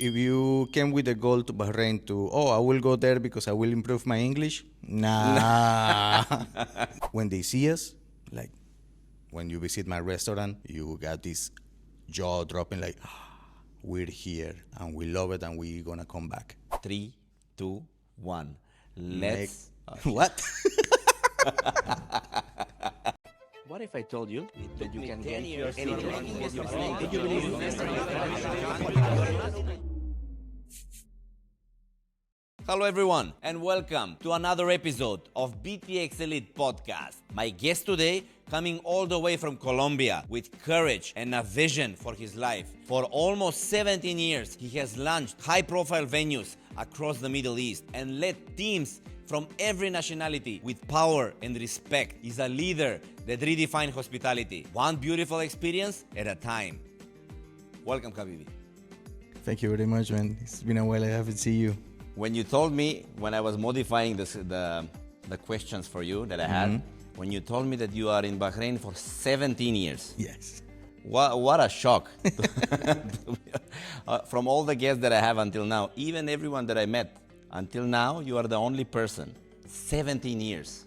If you came with a goal to Bahrain I will go there because I will improve my English. Nah. When they see us, like when you visit my restaurant, you got this jaw dropping like, we're here and we love it and we're gonna come back. 3, 2, 1. Let's. What? What if I told you that you can get anything? Hello everyone and welcome to another episode of BTX Elite Podcast. My guest today coming all the way from Colombia with courage and a vision for his life. For almost 17 years, he has launched high-profile venues across the Middle East and led teams from every nationality with power and respect. He's a leader that redefined hospitality, one beautiful experience at a time. Welcome, Habibi. Thank you very much, man. It's been a while I haven't seen you. When you told me, when I was modifying the questions for you that I had, when you told me that you are in Bahrain for 17 years. Yes. What a shock. From all the guests that I have until now, even everyone that I met, until now, you are the only person. 17 years.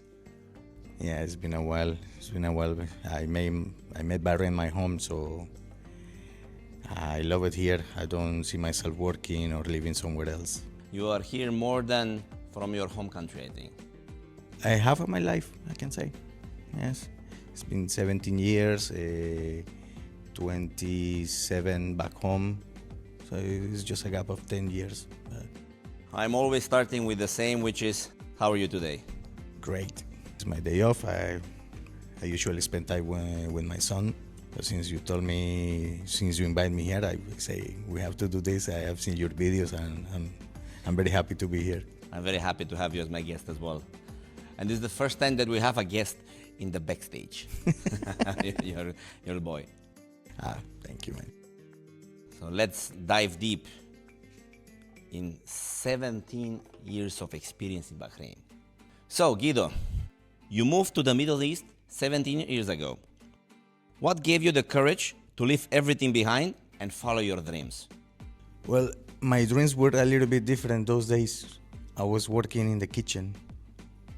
Yeah, it's been a while. I made Bahrain my home, so I love it here. I don't see myself working or living somewhere else. You are here more than from your home country, I think. Half of my life, I can say. Yes. It's been 17 years, 27 back home. So it's just a gap of 10 years. I'm always starting with the same, which is, how are you today? Great. It's my day off. I usually spend time with my son. But since you invite me here, I say we have to do this. I have seen your videos and I'm very happy to be here. I'm very happy to have you as my guest as well. And this is the first time that we have a guest in the backstage. Your boy. Thank you, man. So let's dive deep in 17 years of experience in Bahrain. So Guido, you moved to the Middle East 17 years ago. What gave you the courage to leave everything behind and follow your dreams? Well, my dreams were a little bit different those days. I was working in the kitchen.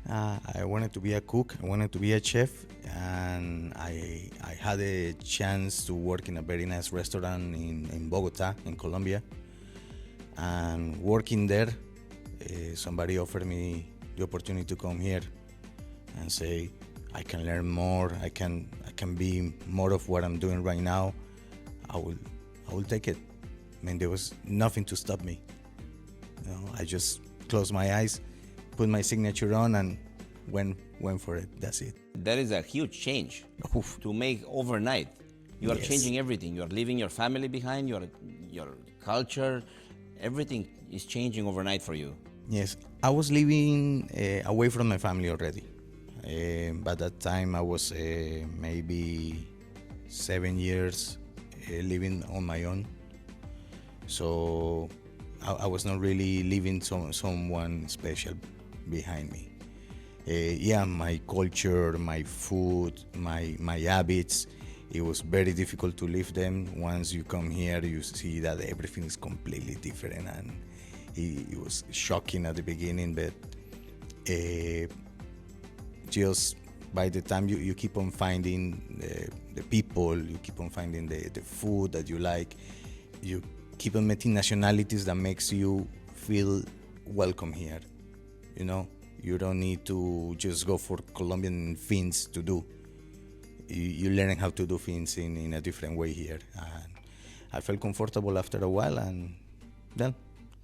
I wanted to be a cook, I wanted to be a chef, and I had a chance to work in a very nice restaurant in Bogota, in Colombia. And working there, somebody offered me the opportunity to come here and say, I can learn more, I can be more of what I'm doing right now. I will take it. I mean, there was nothing to stop me. You know, I just closed my eyes, put my signature on, and went for it. That's it. That is a huge change to make overnight. You are changing everything. You are leaving your family behind, your culture, everything is changing overnight for you. Yes, I was living away from my family already. By that time, I was maybe 7 years living on my own. So I was not really leaving someone special behind me. My culture, my food, my habits, it was very difficult to leave them. Once you come here, you see that everything is completely different, and it was shocking at the beginning, but just by the time you keep on finding the people, you keep on finding the food that you like, you keep on meeting nationalities that makes you feel welcome here. You know, you don't need to just go for Colombian things to do. You learn how to do things in a different way here. And I felt comfortable after a while, and then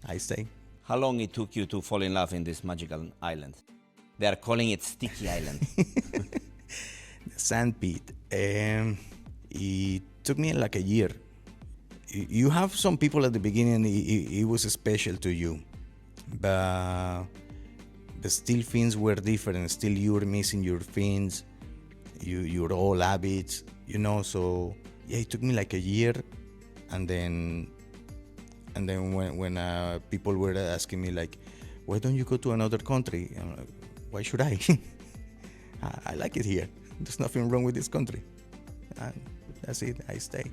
I stayed. How long it took you to fall in love in this magical island? They are calling it Sticky Island. The sandpit. It took me like a year. You have some people at the beginning, it was special to you, but still things were different. Still you were missing your things, your old habits, you know. So yeah, it took me like a year, and then when people were asking me like, why don't you go to another country? I'm like, why should I? I like it here. There's nothing wrong with this country, and that's it. I stay.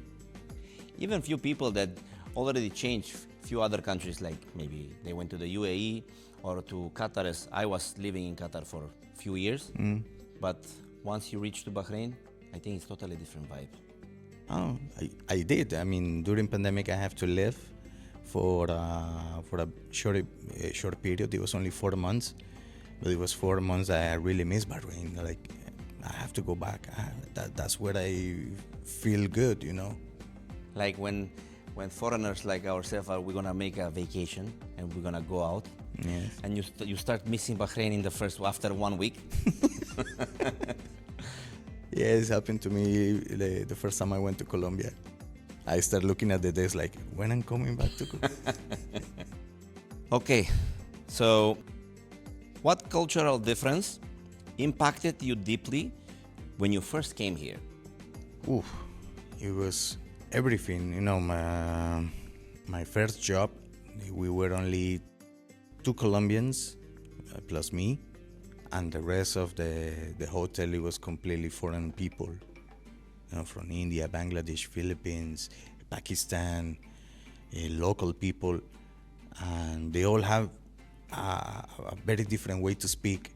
Even few people that already changed few other countries, like maybe they went to the UAE or to Qatar, as I was living in Qatar for a few years. But once you reach to Bahrain, I think it's totally different vibe. Oh, I did. I mean, during pandemic, I have to live for a short period. It was only 4 months, but it was 4 months that I really miss Bahrain. Like, I have to go back. That's where I feel good, you know. Like when foreigners like ourselves we're gonna make a vacation and we're gonna go out, Yes. and you start missing Bahrain in the first after 1 week. Yes, happened to me the first time I went to Colombia. I started looking at the days like, when I'm coming back to Colombia. Okay, so what cultural difference impacted you deeply when you first came here? Oof, it was everything. You know, my first job, we were only 2 Colombians plus me, and the rest of the hotel, it was completely foreign people. You know, from India, Bangladesh, Philippines, Pakistan, local people, and they all have a very different way to speak.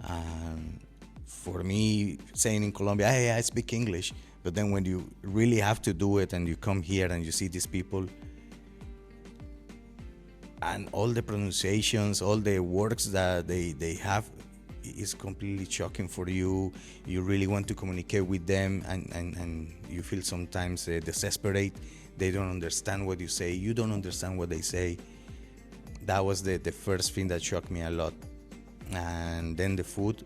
And for me, saying in Colombia, hey, I speak English, but then when you really have to do it and you come here and you see these people and all the pronunciations, all the words that they have, is completely shocking for you. You really want to communicate with them, and you feel sometimes desperate. They don't understand what you say. You don't understand what they say. That was the first thing that shocked me a lot. And then the food,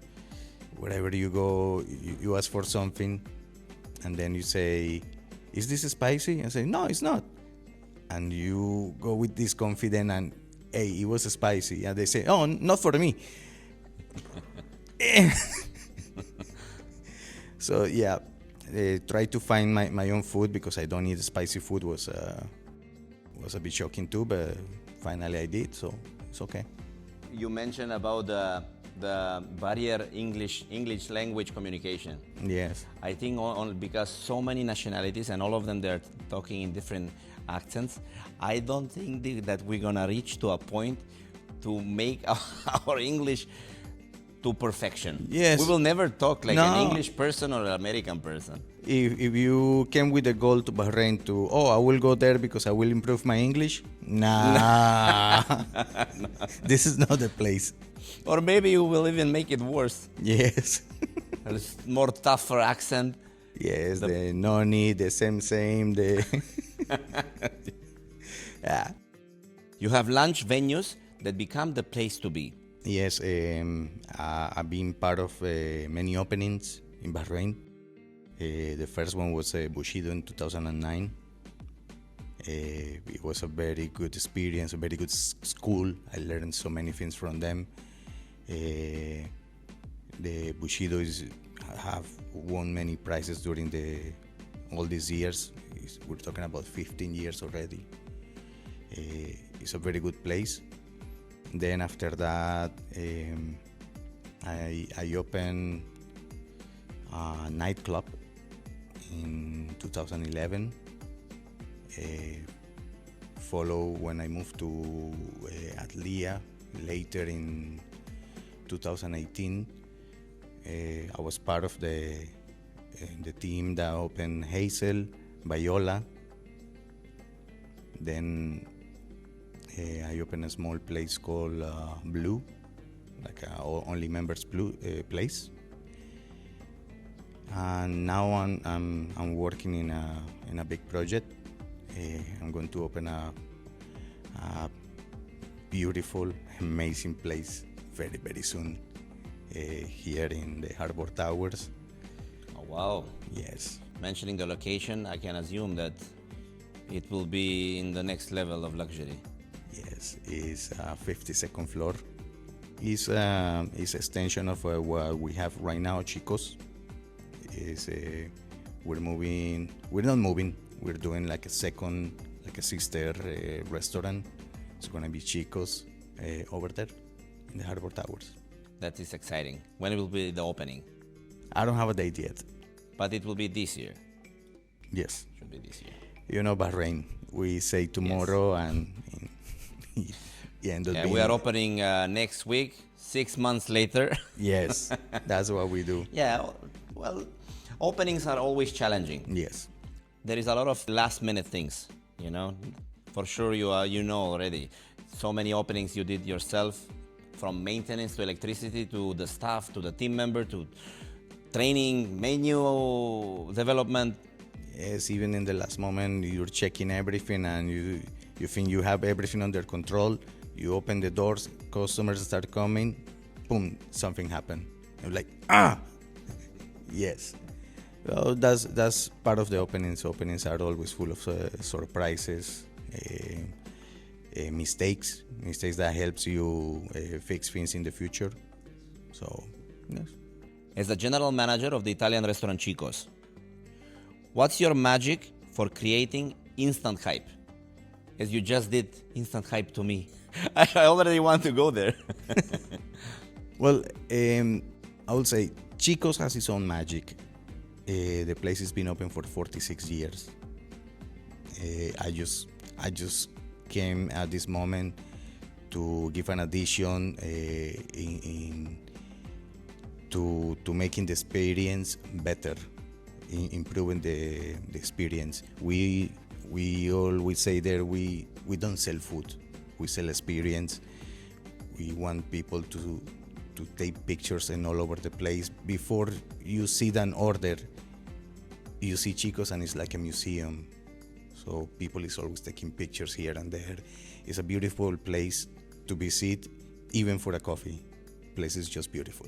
wherever you go, you ask for something, and then you say, is this spicy? I say, no, it's not. And you go with this confidence and, hey, it was spicy. And they say, oh, not for me. So yeah, try to find my own food, because I don't eat spicy food. Was a bit shocking too, but finally I did, so it's okay. You mentioned about the barrier English language communication. Yes. I think because so many nationalities and all of them they're talking in different accents, I don't think that we're gonna reach to a point to make our English to perfection. Yes. We will never talk like No. an English person or an American person. If you came with a goal to Bahrain to, I will go there because I will improve my English, nah. This is not the place. Or maybe you will even make it worse. Yes. There's more tougher accent. Yes, the noni, the same, the... Yeah. You have lunch venues that become the place to be. Yes, I've been part of many openings in Bahrain. The first one was Bushido in 2009. It was a very good experience, a very good school. I learned so many things from them. The Bushido have won many prizes during all these years. We're talking about 15 years already. It's a very good place. Then after that, I opened a nightclub in 2011. Follow when I moved to Atlia later in 2018. I was part of the team that opened Hazel, Viola. Then I opened a small place called Blue, like a only members Blue place. And now I'm working in a big project. I'm going to open a beautiful, amazing place very, very soon here in the Harbor Towers. Oh, wow. Yes. Mentioning the location, I can assume that it will be in the next level of luxury. Yes, it's 52nd floor. It's extension of what we have right now, Chicos. We're not moving. We're doing like a sister restaurant. It's gonna be Chicos over there in the Harbor Towers. That is exciting. When will be the opening? I don't have a date yet. But it will be this year. Yes. Should be this year. You know, Bahrain, we say tomorrow, and it ended up being. We are opening next week, 6 months later. Yes, that's what we do. Yeah, well, openings are always challenging. Yes. There is a lot of last minute things, For sure you know already. So many openings you did yourself, from maintenance to electricity to the staff to the team member to training, menu development. Yes, even in the last moment, you're checking everything and you think you have everything under control. You open the doors, customers start coming, boom, something happened. You're like, yes. Well, that's part of the openings. Openings are always full of surprises, mistakes that helps you fix things in the future. So, yes. As the general manager of the Italian restaurant Chico's, what's your magic for creating instant hype? As you just did instant hype to me. I already want to go there. Well, I would say Chico's has its own magic. The place has been open for 46 years. I just came at this moment to give an addition to making the experience better, improving the experience. We always say there we don't sell food, we sell experience. We want people to take pictures and all over the place. Before you sit and order, you see Chico's and it's like a museum. So people is always taking pictures here and there. It's a beautiful place to visit, even for a coffee. Place is just beautiful.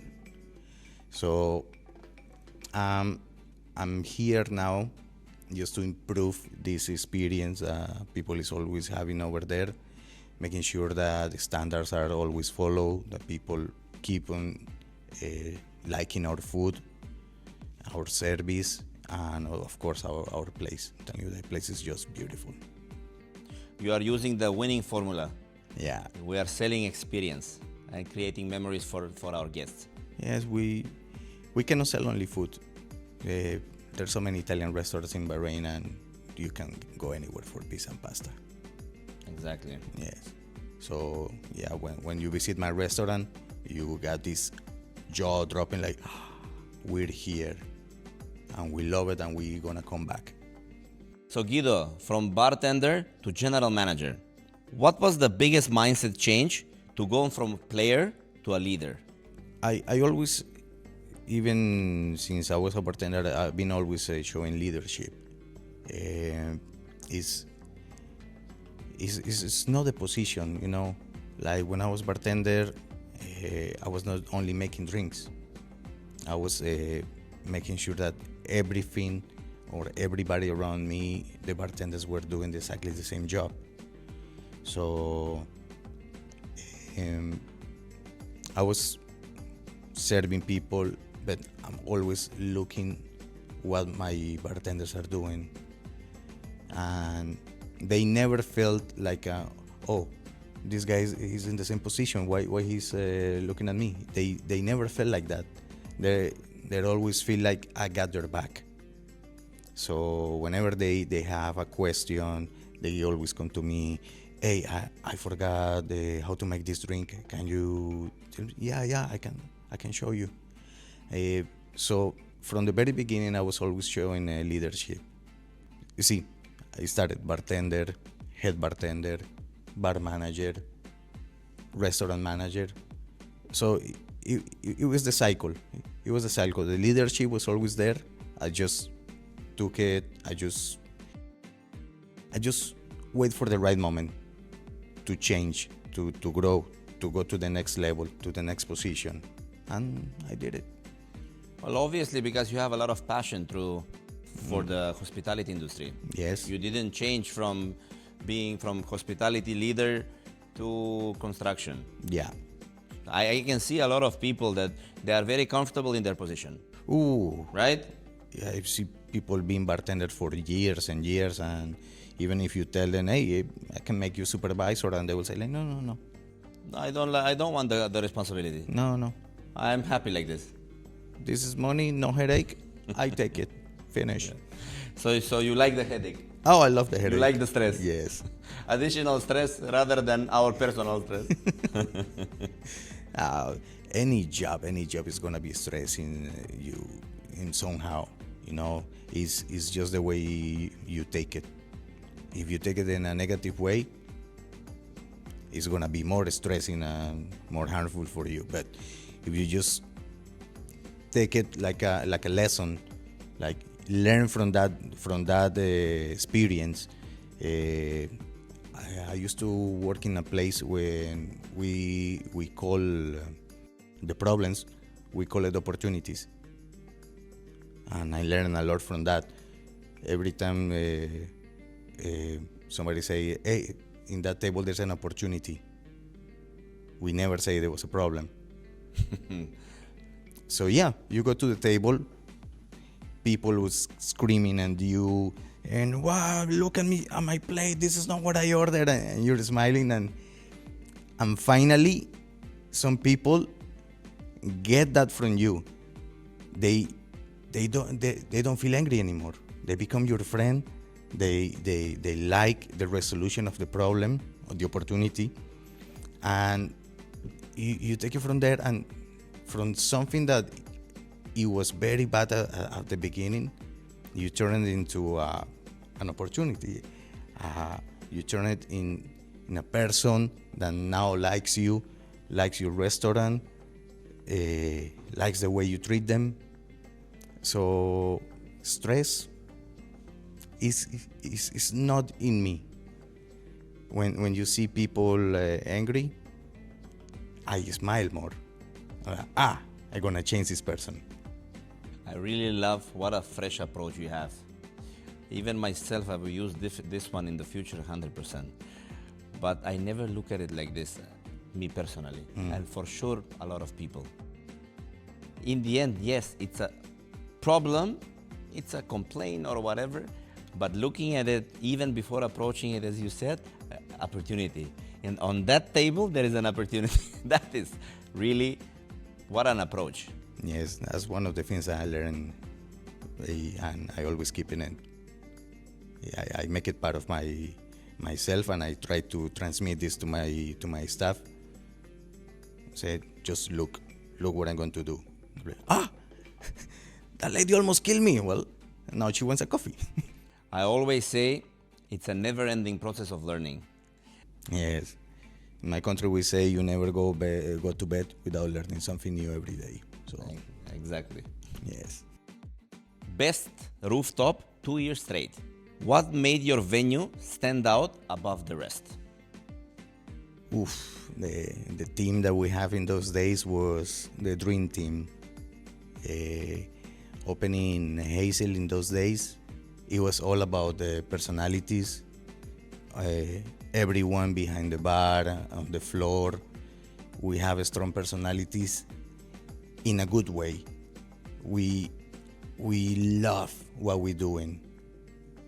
So I'm here now just to improve this experience people is always having over there, making sure that the standards are always followed, that people keep on liking our food, our service, and of course our place. I'm telling you, the place is just beautiful. You are using the winning formula. Yeah. We are selling experience and creating memories for our guests. Yes, we cannot sell only food. There's so many Italian restaurants in Bahrain, and you can go anywhere for pizza and pasta. Exactly. Yes. So yeah, when you visit my restaurant, you got this jaw dropping like, we're here, and we love it, and we're gonna come back. So Guido, from bartender to general manager, what was the biggest mindset change to go from player to a leader? I always, even since I was a bartender, I've been always showing leadership. It's not a position, Like when I was bartender, I was not only making drinks. I was making sure that everything or everybody around me, the bartenders, were doing exactly the same job. So I was serving people, but I'm always looking what my bartenders are doing, and they never felt like this guy is in the same position, why he's looking at me. They never felt like that. They always feel like I got their back. So whenever they have a question, they always come to me. Hey, I forgot how to make this drink. Can you tell me? Yeah, I can show you. So from the very beginning, I was always showing leadership. You see, I started bartender, head bartender, bar manager, restaurant manager. So it was the cycle. It was the cycle. The leadership was always there. I just took it. I just wait for the right moment to change, to grow, to go to the next level, to the next position. And I did it. Well, obviously, because you have a lot of passion for the hospitality industry. Yes. You didn't change from being from hospitality leader to construction. Yeah. I can see a lot of people that they are very comfortable in their position. Ooh. Right? Yeah, I see people being bartenders for years and years, and even if you tell them, hey, I can make you supervisor, and they will say, like, no. I don't want the responsibility. No. I'm happy like this. This is money, no headache. I take it. Finish. Yeah. So you like the headache? Oh, I love the headache. You like the stress? Yes. Additional stress rather than our personal stress. uh, any job is gonna be stressing you in somehow. You know, it's just the way you take it. If you take it in a negative way, it's gonna be more stressing and more harmful for you. But if you just take it like a lesson, like learn from that experience. I used to work in a place where we call the problems, we call it opportunities, and I learned a lot from that. Every time somebody say, "Hey, in that table there's an opportunity," we never say there was a problem. So yeah, you go to the table, people was screaming at you, and wow, look at me on my plate, this is not what I ordered, and you're smiling, and finally some people get that from you. They don't feel angry anymore. They become your friend. They like the resolution of the problem or the opportunity, and you take it from there, and from something that it was very bad at the beginning, you turn it into an opportunity. You turn it in a person that now likes you, likes your restaurant, likes the way you treat them. So stress is not in me. When you see people angry, I smile more. I'm gonna change this person. I really love what a fresh approach you have. Even myself, I will use this one in the future 100%. But I never look at it like this, me personally, and for sure a lot of people. In the end, yes, it's a problem, it's a complaint or whatever, but looking at it even before approaching it, as you said, opportunity. And on that table, there is an opportunity. That is really what an approach. Yes, that's one of the things I learned, and I always keep in it. I make it part of myself, and I try to transmit this to my staff. Say, just look what I'm going to do. That lady almost killed me. Well, now she wants a coffee. I always say it's a never-ending process of learning. Yes. In my country, we say you never go to bed without learning something new every day. So Exactly. yes. Best rooftop 2 years straight. What made your venue stand out above the rest? The team that we have in those days was the dream team. Opening Hazel in those days, it was all about the personalities. Everyone behind the bar, on the floor, we have strong personalities in a good way. We love what we're doing.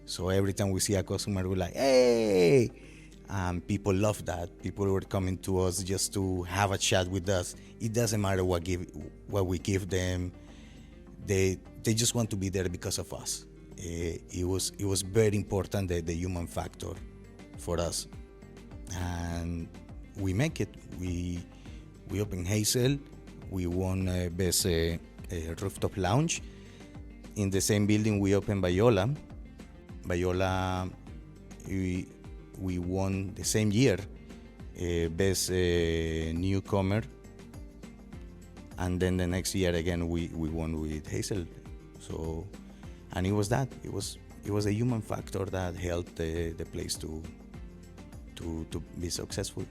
So every time we see a customer, we're like, hey! People love that. People were coming to us just to have a chat with us. It doesn't matter what we give them. They just want to be there because of us. It was very important, the human factor for us, and we make it. We opened Hazel. We won best rooftop lounge. In the same building, we opened Bayola. We won the same year best newcomer, and then the next year again we won with Hazel. So, and it was a human factor that helped the place to be successful.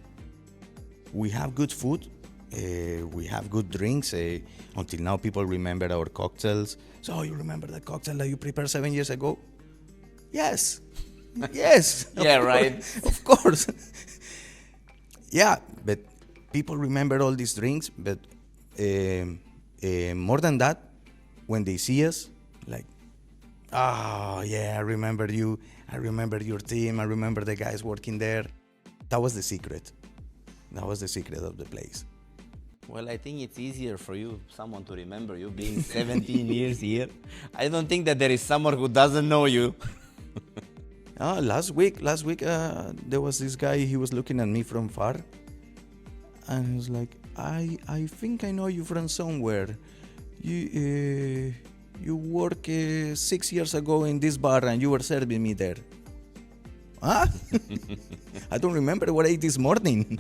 We have good food. We have good drinks. Until now, people remember our cocktails. So, you remember the cocktail that you prepared 7 years ago? Yes. Yes. Yeah, right. Of course. Yeah, but people remember all these drinks. But more than that, when they see us, like, oh, yeah, I remember you. I remember your team. I remember the guys working there. That was the secret. That was the secret of the place. Well, I think it's easier for someone to remember you being 17 years here. I don't think that there is someone who doesn't know you. Last week, there was this guy. He was looking at me from far, and he was like, "I think I know you from somewhere. You work 6 years ago in this bar, and you were serving me there." Huh? I don't remember what I ate this morning.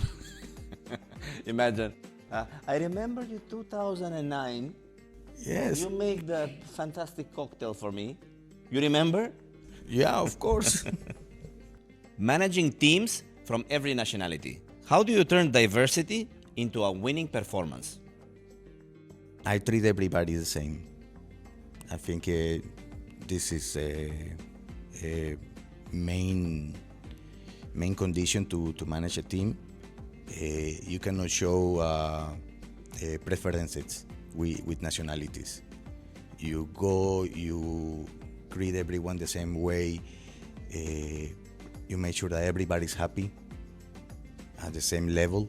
Imagine. I remember you 2009. Yes. You make that fantastic cocktail for me. You remember? Yeah, of course. Managing teams from every nationality. How do you turn diversity into a winning performance? I treat everybody the same. I think this is a main condition to manage a team. You cannot show preferences with nationalities. You treat everyone the same way. You make sure that everybody's happy at the same level.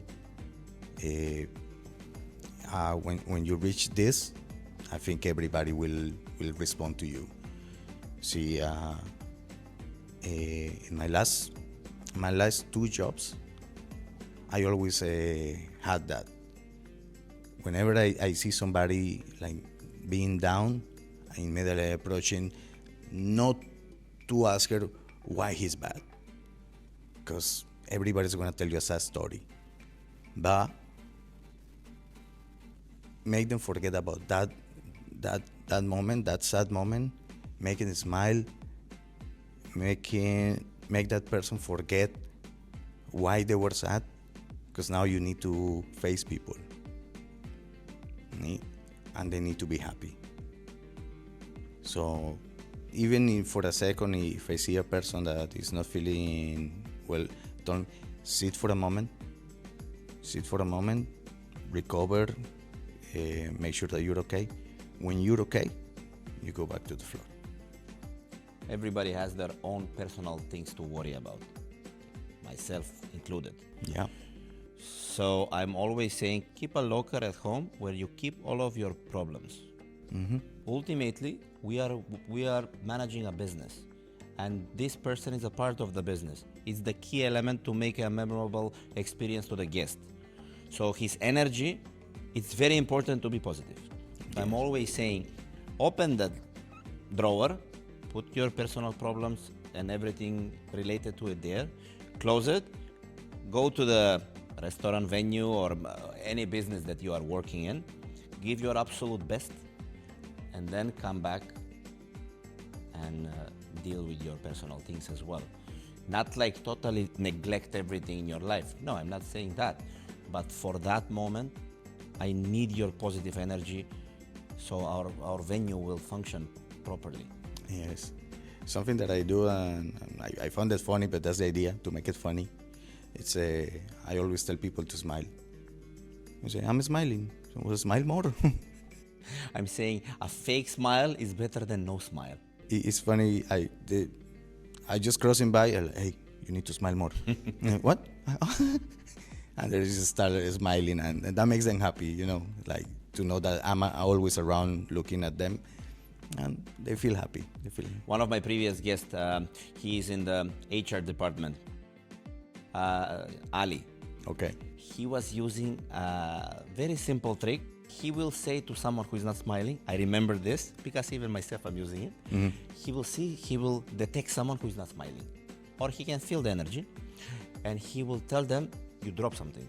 When you reach this, I think everybody will respond to you. See, in my last 2 jobs, I always had that. Whenever I see somebody like being down, I immediately approaching, not to ask her why he's bad, because everybody's gonna tell you a sad story, but make them forget about that moment, that sad moment, making them smile, make that person forget why they were sad, because now you need to face people, and they need to be happy. So even for a second, if I see a person that is not feeling well, don't sit for a moment, recover, make sure that you're okay. When you're okay, you go back to the floor. Everybody has their own personal things to worry about, myself included. Yeah. So I'm always saying, keep a locker at home where you keep all of your problems. Mm-hmm. Ultimately, we are managing a business, and this person is a part of the business. It's the key element to make a memorable experience to the guest. So his energy, it's very important to be positive. Yes. I'm always saying, open that drawer, put your personal problems and everything related to it there, close it, go to the restaurant venue or any business that you are working in, give your absolute best, and then come back and deal with your personal things as well. Not like totally neglect everything in your life. No, I'm not saying that. But for that moment, I need your positive energy so our venue will function properly. Yes. Something that I do, and I found it funny, but that's the idea, to make it funny. It's I always tell people to smile. I say, I'm smiling, so smile more. I'm saying a fake smile is better than no smile. It's funny, I just crossing by, hey, you need to smile more. What? And they just start smiling, and that makes them happy, like to know that I'm always around looking at them, and they feel happy. One of my previous guests, he is in the HR department, Ali. Okay. He was using a very simple trick. He will say to someone who is not smiling, I remember this because even myself I'm using it. Mm-hmm. He will detect someone who is not smiling, or he can feel the energy, and he will tell them, you drop something.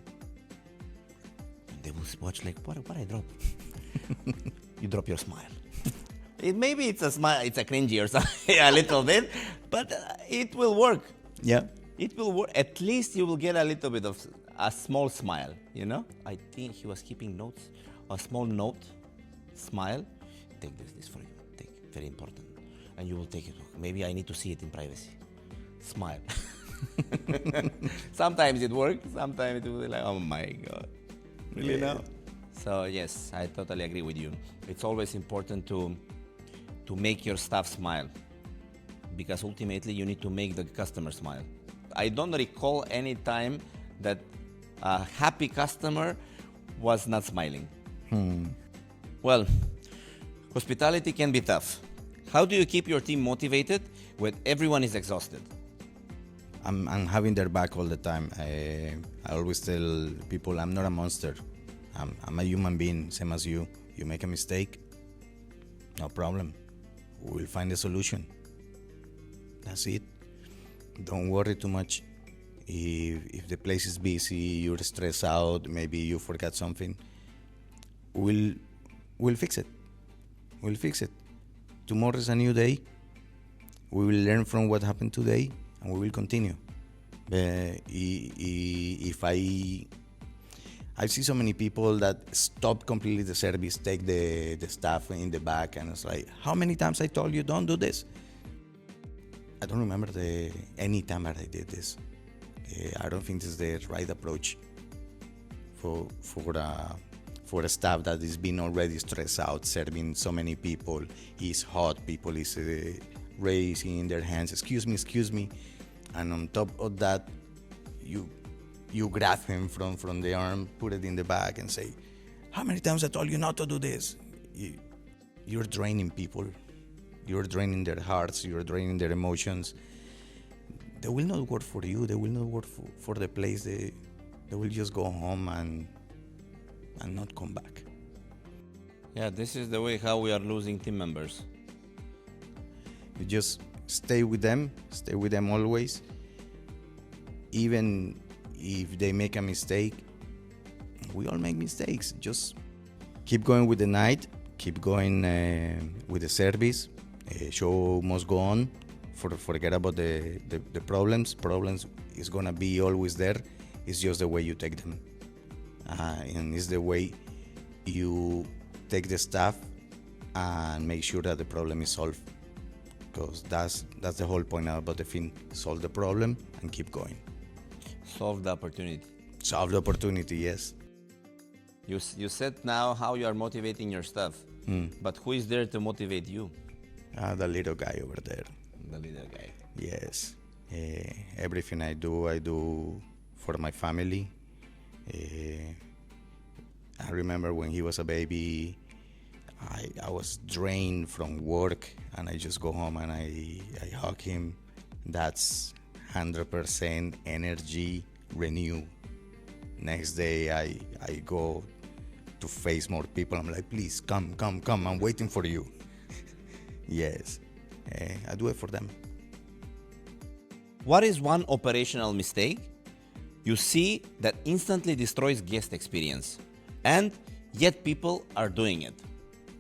And they will watch like, what I drop? You drop your smile. Maybe it's a smile, it's a cringy or something, a little bit, but it will work. Yeah. It will work. At least you will get a little bit of a small smile, I think he was keeping notes. A small note, smile, take this for you, take, very important. And you will take it, maybe I need to see it in privacy. Smile. Sometimes it works, sometimes it will be like, oh my God, really now? So yes, I totally agree with you. It's always important to make your staff smile, because ultimately you need to make the customer smile. I don't recall any time that a happy customer was not smiling. Well, hospitality can be tough. How do you keep your team motivated when everyone is exhausted? I'm having their back all the time. I always tell people I'm not a monster. I'm a human being, same as you. You make a mistake, no problem. We'll find a solution. That's it. Don't worry too much. If the place is busy, you're stressed out, maybe you forgot something, we'll fix it. We'll fix it. Tomorrow is a new day. We will learn from what happened today, and we will continue. If I see so many people that stop completely the service, take the staff in the back, and it's like, how many times I told you don't do this? I don't remember any time that I did this. I don't think this is the right approach for a staff that is being already stressed out, serving so many people. It's hot, people is raising their hands, excuse me, and on top of that, you grab him from the arm, put it in the bag, and say, how many times I told you not to do this? You're draining people. You're draining their hearts. You're draining their emotions. They will not work for you. They will not work for the place. They will just go home and not come back. Yeah, this is the way how we are losing team members. You just stay with them always. Even if they make a mistake, we all make mistakes. Just keep going with the night, keep going with the service. Show must go on. Forget about the problems. Problems is gonna be always there. It's just the way you take them, and it's the way you take the staff and make sure that the problem is solved. Because that's the whole point about the thing. Solve the problem and keep going. Solve the opportunity. Solve the opportunity, yes. You said now how you are motivating your staff, but who is there to motivate you? The little guy over there. The little guy. Yes. Everything I do for my family. I remember when he was a baby, I was drained from work, and I just go home and I hug him. That's 100% energy renew. Next day I go to face more people. I'm like, please come, I'm waiting for you. Yes, I do it for them. What is one operational mistake you see that instantly destroys guest experience, and yet people are doing it?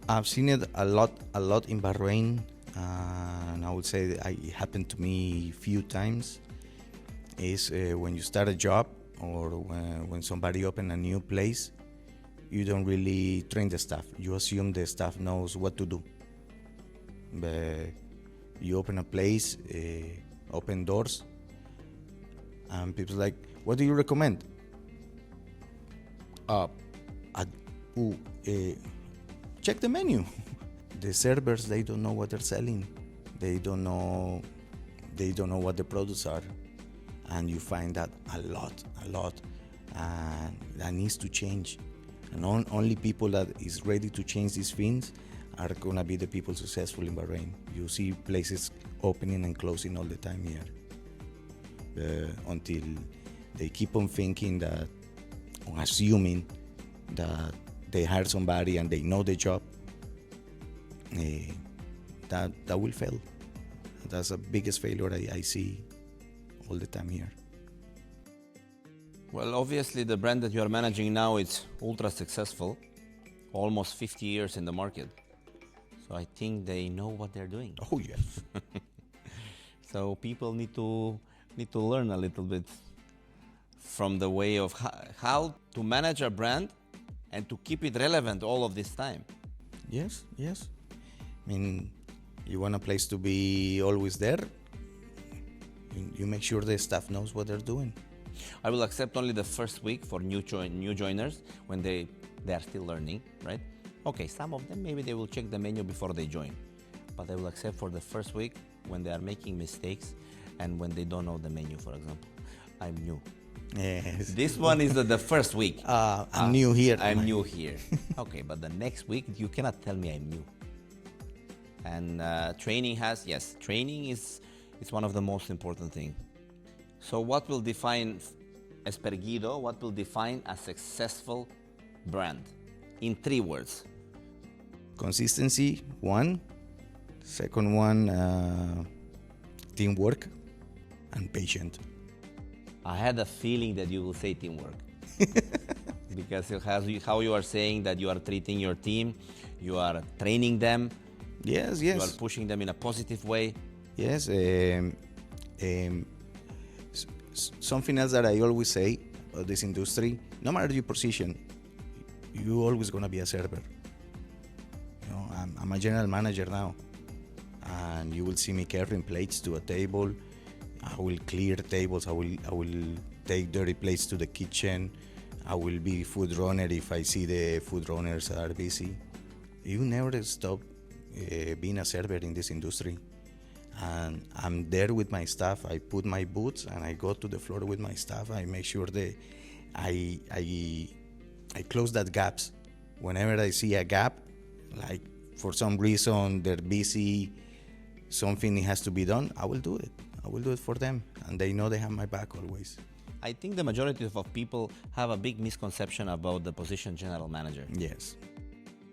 I've seen it a lot in Bahrain, and I would say that it happened to me a few times. Is when you start a job, or when somebody open a new place, you don't really train the staff. You assume the staff knows what to do. But you open a place, open doors, and people's like, what do you recommend? Check the menu. The servers, they don't know what they're selling. They don't know what the products are. And you find that a lot, and that needs to change. And only people that is ready to change these things are gonna be the people successful in Bahrain. You see places opening and closing all the time here, until they keep on thinking that, or assuming that they hire somebody and they know the job. That will fail. That's the biggest failure I see all the time here. Well, obviously the brand that you are managing now is ultra successful, almost 50 years in the market. So I think they know what they're doing. Oh yes. So people need to learn a little bit from the way of how to manage a brand and to keep it relevant all of this time. Yes. I mean, you want a place to be always there. You make sure the staff knows what they're doing. I will accept only the first week for new joiners when they are still learning, right? Okay, some of them maybe they will check the menu before they join, but I will accept for the first week when they are making mistakes and when they don't know the menu, for example. I'm new. Yes. This one is the first week. I'm new here. I'm new here. Okay, but the next week you cannot tell me I'm new. And training is one of the most important things. So what will define, as per Guido, what will define a successful brand? In 3 words. Consistency, one. Second one, teamwork and patient. I had a feeling that you will say teamwork. Because how you are saying that you are treating your team, you are training them, Yes, you are yes. pushing them in a positive way. Yes. Something else that I always say about this industry, no matter your position, you always gonna be a server. You know, I'm a general manager now, and you will see me carrying plates to a table. I will clear tables. I will take dirty plates to the kitchen. I will be food runner if I see the food runners are busy. You never stop being a server in this industry. And I'm there with my staff. I put my boots and I go to the floor with my staff. I make sure that I close that gaps. Whenever I see a gap, like for some reason they're busy, something has to be done, I will do it. I will do it for them, and they know they have my back always. I think the majority of people have a big misconception about the position general manager. Yes.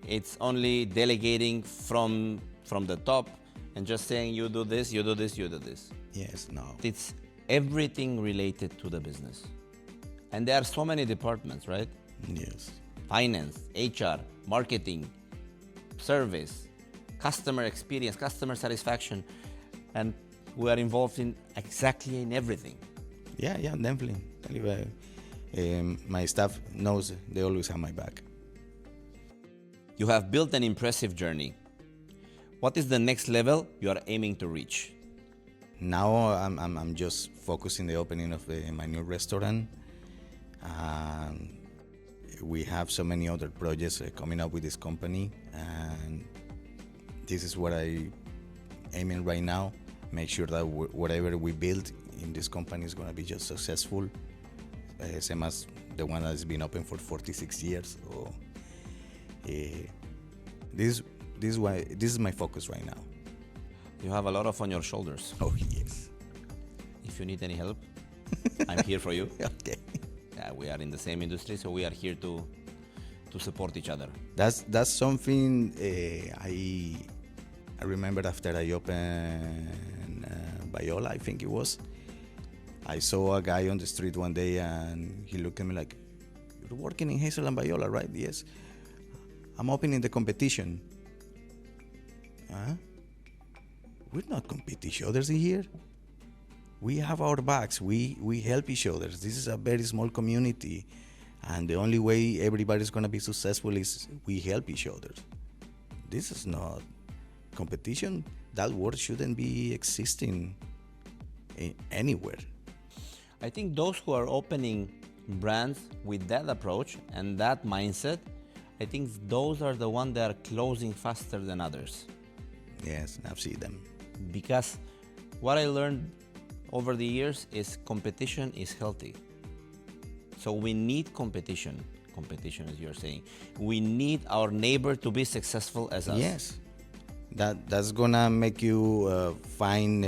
It's only delegating from the top and just saying you do this, you do this, you do this. Yes. No. It's everything related to the business. And there are so many departments, right? Yes. Finance, HR, marketing, service, customer experience, customer satisfaction, and we are involved in exactly in everything. Yeah. Definitely. My staff knows they always have my back. You have built an impressive journey. What is the next level you are aiming to reach? Now I'm just focusing the opening of my new restaurant. We have so many other projects coming up with this company, and this is what I aiming right now. Make sure that whatever we build in this company is going to be just successful, same as the one that's been open for 46 years. So, this is my focus right now. You have a lot on your shoulders. Oh yes. If you need any help, I'm here for you. Okay. Yeah, we are in the same industry, so we are here to support each other. That's something I remember after I opened Viola, I think it was. I saw a guy on the street one day and he looked at me like, "You're working in Hazel and Viola, right?" "Yes." "I'm opening the competition." "Huh? We're not compete each other here. We have our backs. We help each other. This is a very small community, and the only way everybody's gonna be successful is we help each other. This is not competition. That word shouldn't be existing anywhere." I think those who are opening brands with that approach and that mindset, I think those are the ones that are closing faster than others. Yes, I've seen them. Because what I learned over the years is competition is healthy. So we need competition, as you're saying. We need our neighbor to be successful as us. Yes, that's gonna make you find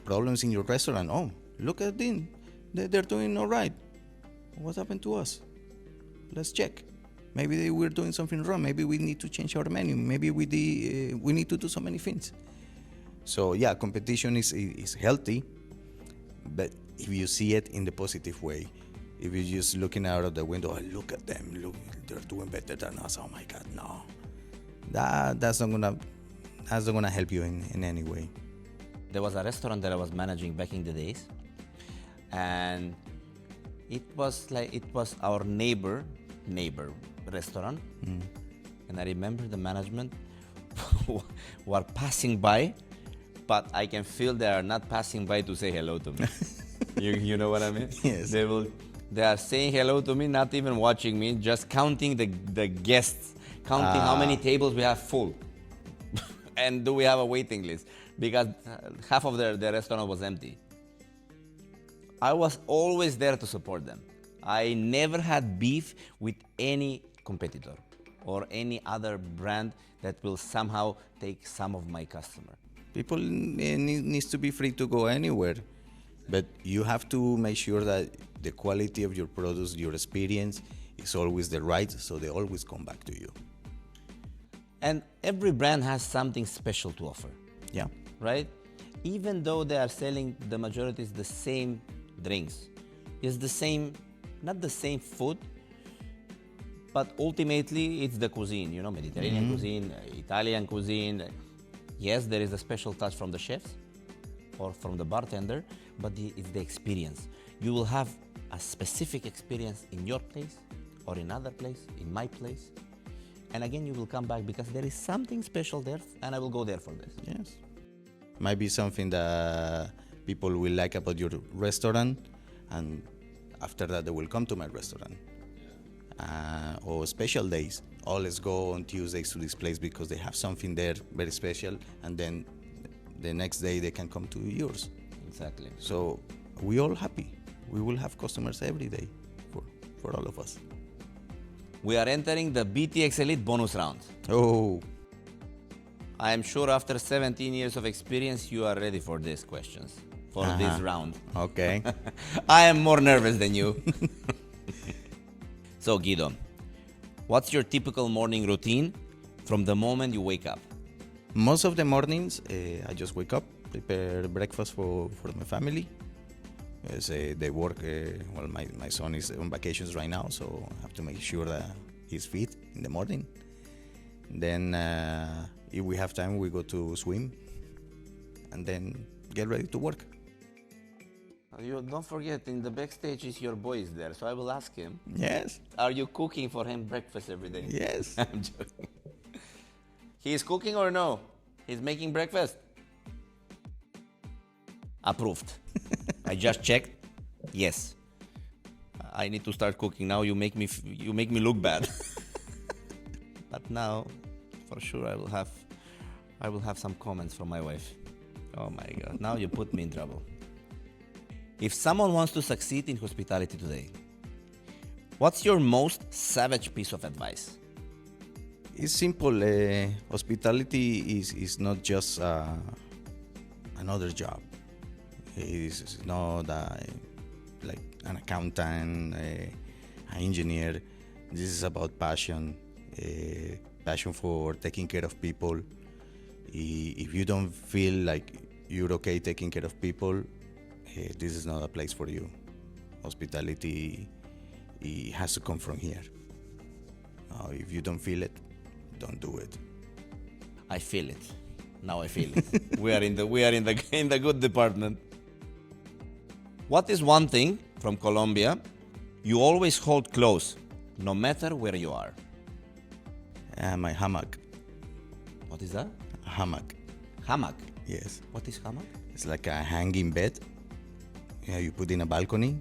problems in your restaurant. Oh, look at them, they're doing all right. What happened to us? Let's check. Maybe we're doing something wrong. Maybe we need to change our menu. Maybe we need to do so many things. So yeah, competition is healthy, but if you see it in the positive way, if you're just looking out of the window, "Oh, look at them, look, they're doing better than us. Oh my God, no, that's not gonna help you in any way." There was a restaurant that I was managing back in the days, and it was our neighbor restaurant. And I remember the management were passing by, but I can feel they are not passing by to say hello to me. You know what I mean? Yes. They are saying hello to me, not even watching me, just counting the guests, counting how many tables we have full. And do we have a waiting list? Because half of the restaurant was empty. I was always there to support them. I never had beef with any competitor or any other brand that will somehow take some of my customer. People needs to be free to go anywhere. But you have to make sure that the quality of your products, your experience, is always the right, so they always come back to you. And every brand has something special to offer, Yeah. right? Even though they are selling the majority is the same drinks, it's the same, not the same food, but ultimately it's the cuisine, you know, Mediterranean cuisine, Italian cuisine. Yes, there is a special touch from the chefs or from the bartender, but it's the experience. You will have a specific experience in your place or in other place, in my place. And again, you will come back because there is something special there and I will go there for this. Yes. Might be something that people will like about your restaurant, and after that they will come to my restaurant. Or special days. Always go on Tuesdays to this place because they have something there very special, and then the next day they can come to yours. Exactly. So we all happy. We will have customers every day for all of us. We are entering the BTX Elite bonus round. Oh, I am sure after 17 years of experience, you are ready for these questions, for this round. okay. I am more nervous than you. So Guido, what's your typical morning routine from the moment you wake up? Most of the mornings, I just wake up, prepare breakfast for my family. As they work, well, my son is on vacations right now, so I have to make sure that he's fit in the morning. Then, if we have time, we go to swim, and then get ready to work. You don't forget, in the backstage is your boy is there, so I will ask him. Yes, Are you cooking for him breakfast every day? yes. I'm joking. He is cooking or no? He's making breakfast? Approved. I just checked. Yes. I need to start cooking now. You make me look bad. But now, for sure, I will have some comments from my wife. Oh my God! Now you put me in trouble. If someone wants to succeed in hospitality today, what's your most savage piece of advice? It's simple. Hospitality is not just another job. It's not like an accountant, an engineer. This is about passion, passion for taking care of people. If you don't feel like you're okay taking care of people, this is not a place for you. Hospitality, it has to come from here. If you don't feel it, don't do it. I feel it. Now I feel it. we are in the good department. What is one thing from Colombia you always hold close, no matter where you are? My hammock. What is that? A hammock. Hammock. Yes. What is hammock? It's like a hanging bed. Yeah, you put in a balcony.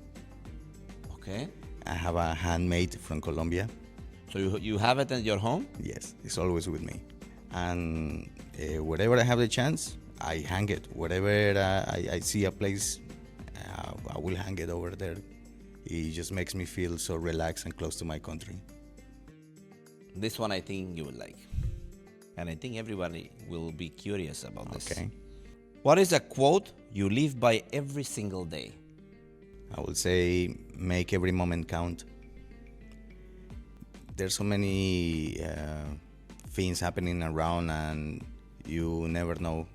Okay. I have a handmade from Colombia. So you have it at your home? Yes, it's always with me. And wherever I have the chance, I hang it. Wherever I see a place, I will hang it over there. It just makes me feel so relaxed and close to my country. This one I think you will like. And I think everybody will be curious about this. Okay. What is a quote you live by every single day? I would say make every moment count. There's so many things happening around, and you never know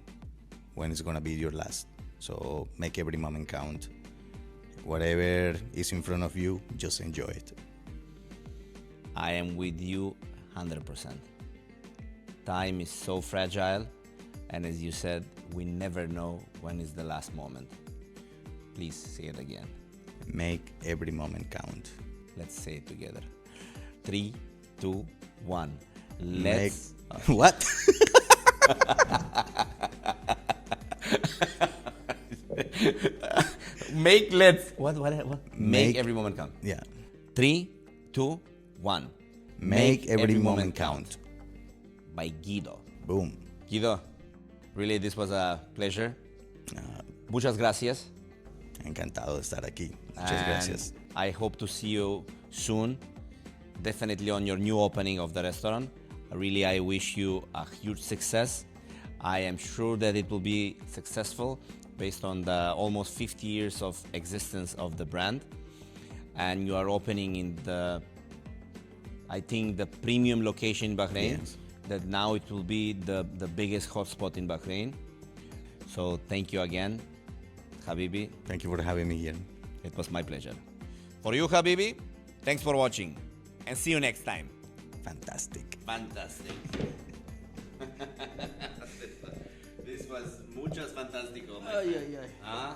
when it's gonna be your last. So make every moment count. Whatever is in front of you, just enjoy it. I am with you 100%. Time is so fragile, and as you said, we never know when is the last moment. Please say it again. Make every moment count. Let's say it together. 3, 2, 1. Let's. What? What? Make every moment count. Yeah. 3, 2, 1. Make every moment count. By Guido. Boom. Guido, really, this was a pleasure. Muchas gracias. Encantado de estar aquí. Muchas And gracias. I hope to see you soon. Definitely on your new opening of the restaurant. Really, I wish you a huge success. I am sure that it will be successful based on the almost 50 years of existence of the brand. And you are opening in I think the premium location in Bahrain. Yes. That now it will be the biggest hotspot in Bahrain. So thank you again, Habibi. Thank you for having me here. It was my pleasure. For you, Habibi, thanks for watching and see you next time. Fantastic. Fantastic. This was muchas fantástico. Ay, ay, ay. Huh?